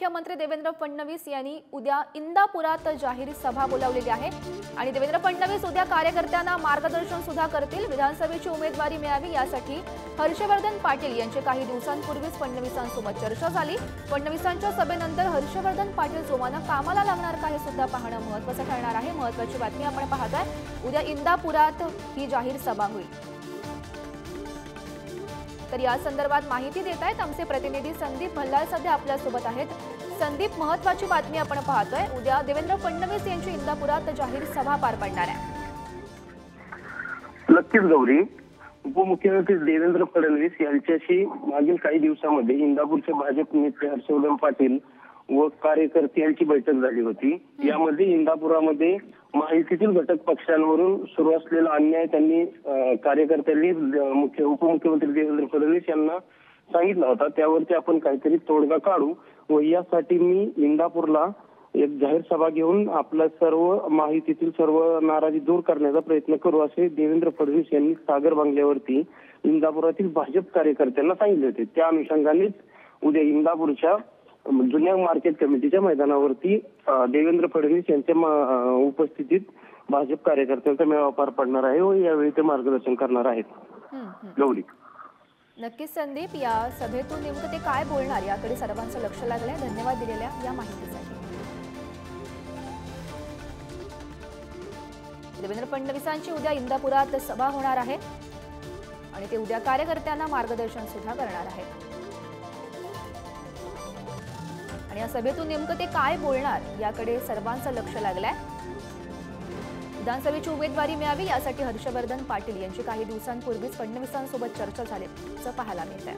मुख्यमंत्री देवेंद्र फडणवीस यांनी उद्या इंदापुरात जाहीर सभा बोलावलेली आहे आणि देवेंद्र फडणवीस उद्या कार्यकर्त्यांना मार्गदर्शन सुद्धा करतील। विधानसभेची उमेदवारी मिळावी यासाठी हर्षवर्धन पाटील यांची काही दिवसांपूर्वीच फडणवीसांसोबत चर्चा झाली। फडणवीसांच्या सभेनंतर हर्षवर्धन पाटील जोमानं कामाला लागणार का हे सुद्धा पाहणं महत्त्वाचं ठरणार आहे। महत्त्वाची बातमी आपण पाहतोय, उद्या इंदापुरात ही जाहीर सभा होईल। तर या संदर्भात माहिती देत आहेत आमचे प्रतिनिधी संदीप भल्लाळ सध्या आपल्या सोबत आहेत। संदीप, महत्त्वाची बातमी आपण पाहतोय, उद्या देवेंद्र फडणवीस यांची इंदापुरात जाहीर सभा पार पडणार आहे। नक्कीच गौरी, उपमुख्यमंत्री देवेंद्र फडणवीस यांच्याशी मागील काही दिवसांमध्ये इंदापूरचे भाजप नेते हर्षवर्धन पाटील व कार्यकर्त्यांची बैठक झाली होती। यामध्ये इंदापुरामध्ये महायुतीतील घटक पक्षांवरून सुरू असलेला अन्याय त्यांनी कार्यकर्त्यांनी उपमुख्यमंत्री देवेंद्र फडणवीस यांना सांगितला होता। त्यावरती आपण काहीतरी तोडगा काढू व यासाठी मी इंदापूरला एक जाहीर सभा घेऊन आपल्या सर्व महायुतीतील सर्व नाराजी दूर करण्याचा प्रयत्न करू, असे देवेंद्र फडणवीस यांनी सागर बांगल्यावरती इंदापुरातील भाजप कार्यकर्त्यांना सांगितले होते। त्या अनुषंगानेच उद्या इंदापूरच्या जुन्या मार्केट कमिटीच्या मैदानावरती देवेंद्र फडणवीस यांच्या उपस्थितीत भाजप कार्यकर्त्यांचा मेळावा पार पडणार आहे व यावेळी ते मार्गदर्शन करणार आहेत। गौरी, नक्कीच संदीप, या सभेतून नेमकं ते काय बोलणार याकडे सर्वांचं लक्ष लागलंय। धन्यवाद दिलेल्या या माहितीसाठी। देवेंद्र फडणवीसांची उद्या इंदापुरात सभा होणार आहे आणि ते उद्या कार्यकर्त्यांना मार्गदर्शन सुद्धा करणार आहेत आणि या सभेतून नेमकं ते काय बोलणार याकडे सर्वांचं लक्ष लागलंय। विधानसभेची उमेदवारी मिळावी यासाठी हर्षवर्धन पाटील यांची काही दिवसांपूर्वीच फडणवीसांसोबत चर्चा झाल्याचं पाहायला मिळतंय।